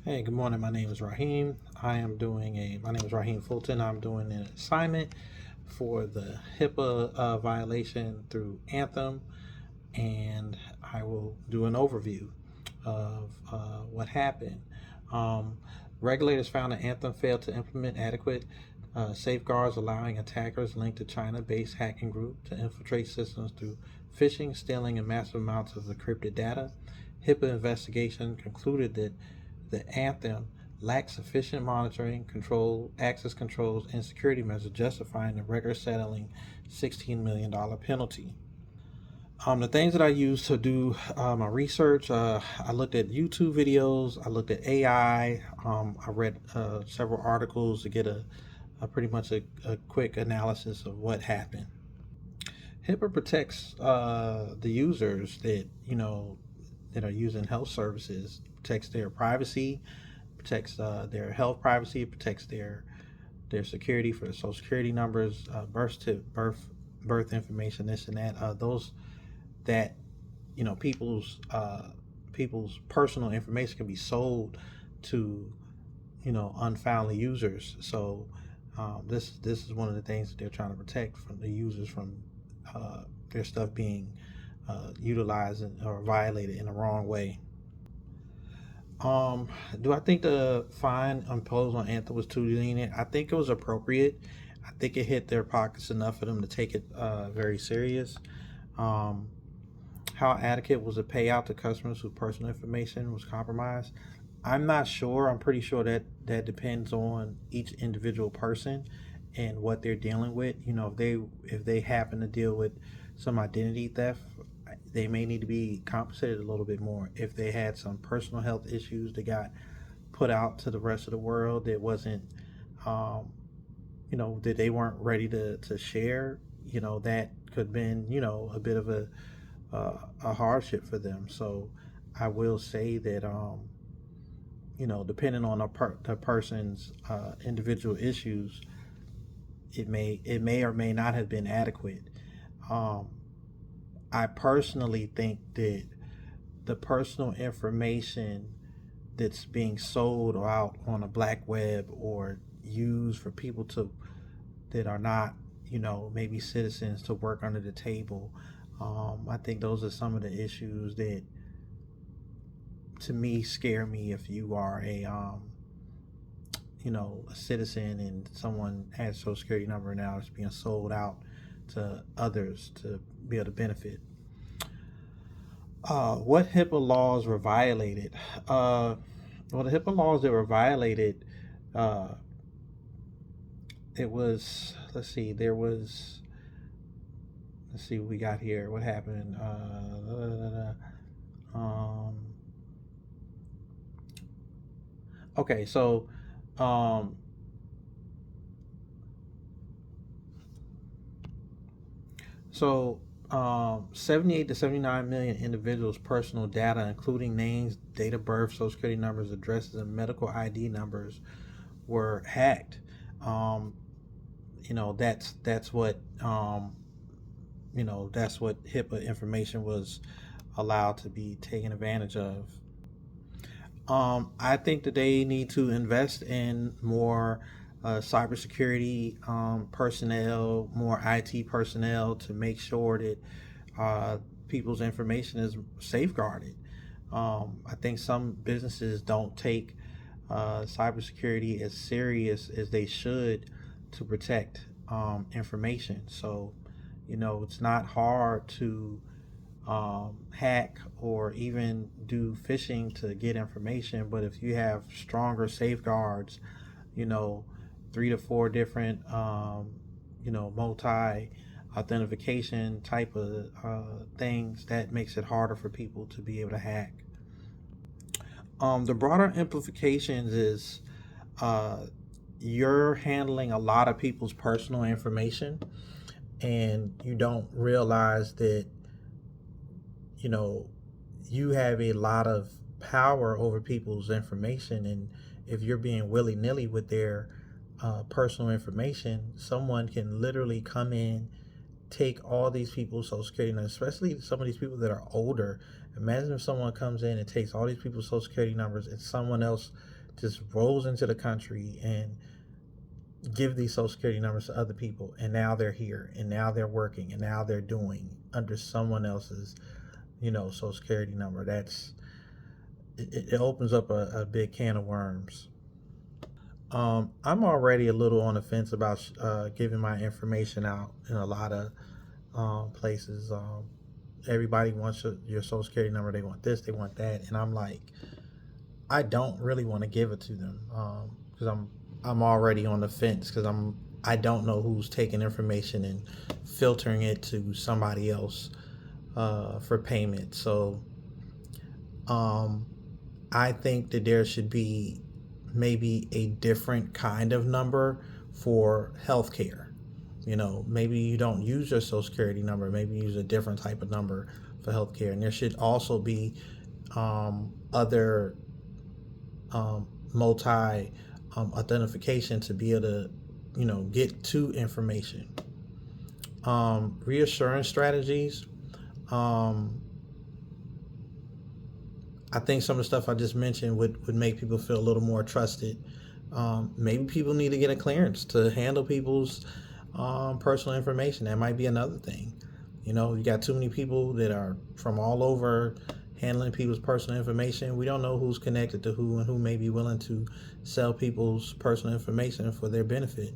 Hey, good morning. My name is Raheem. My name is Raheem Fulton. I'm doing an assignment for the HIPAA violation through Anthem, and I will do an overview of what happened. Um, Regulators found that Anthem failed to implement adequate safeguards, allowing attackers linked to China-based hacking group to infiltrate systems through phishing, stealing, and massive amounts of encrypted data. HIPAA investigation concluded that the Anthem lacked sufficient monitoring, control, access controls, and security measures justifying the record-settling $16 million penalty. The things that I used to do my research, I looked at YouTube videos, I looked at AI, I read several articles to get a pretty much a quick analysis of what happened. HIPAA protects the users that are using health services, protects their privacy, protects their health privacy, protects their security for the social security numbers, birth information, this and that. Those that people's personal information can be sold to unfoundly users. So this is one of the things that they're trying to protect from the users from their stuff being utilized or violated in the wrong way. Do I think the fine imposed on Anthem was too lenient? I think it was appropriate. I think it hit their pockets enough for them to take it very serious. Um, how adequate was the payout to customers whose personal information was compromised? I'm not sure. I'm pretty sure that depends on each individual person and what they're dealing with. If they happen to deal with some identity theft, they may need to be compensated a little bit more. If they had some personal health issues that got put out to the rest of the world that wasn't, um, that they weren't ready to share, that could have been, a bit of a hardship for them. So I will say that, depending on the person's individual issues, it may or may not have been adequate. Um, I personally think that the personal information that's being sold or out on a black web or used for people to that are not, maybe citizens to work under the table. I think those are some of the issues that, to me, scare me. If you are a citizen and someone has a social security number now it's being sold out to others to be able to benefit. What HIPAA laws were violated? The HIPAA laws that were violated, uh, it was, let's see what we got here. What happened? Okay, um, so 78 to 79 million individuals' personal data, including names, date of birth, social security numbers, addresses, and medical ID numbers, were hacked. Um, that's what that's what HIPAA information was allowed to be taken advantage of. I think that they need to invest in more cybersecurity personnel, more IT personnel to make sure that people's information is safeguarded. I think some businesses don't take cybersecurity as serious as they should to protect information. So, it's not hard to hack or even do phishing to get information. But if you have stronger safeguards, you know, 3 to 4 different, multi authentication type of things, that makes it harder for people to be able to hack. The broader implications is uh, you're handling a lot of people's personal information and you don't realize that you know you have a lot of power over people's information, and if you're being willy-nilly with their personal information, someone can literally come in, take all these people's social security numbers, especially some of these people that are older. Imagine if someone comes in and takes all these people's social security numbers and someone else just rolls into the country and give these social security numbers to other people, and now they're here, and now they're working, and now they're doing under someone else's, social security number. It opens up a big can of worms. I'm already a little on the fence about giving my information out in a lot of places. Everybody wants your social security number. They want this, they want that, and I'm like, I don't really want to give it to them because I'm already on the fence because I don't know who's taking information and filtering it to somebody else for payment. So I think that there should be maybe a different kind of number for healthcare. Maybe you don't use your social security number, maybe you use a different type of number for healthcare. And there should also be other multi authentication to be able to, get to information. Reassurance strategies. I think some of the stuff I just mentioned would make people feel a little more trusted. Maybe people need to get a clearance to handle people's personal information. That might be another thing. You got too many people that are from all over handling people's personal information. We don't know who's connected to who and who may be willing to sell people's personal information for their benefit.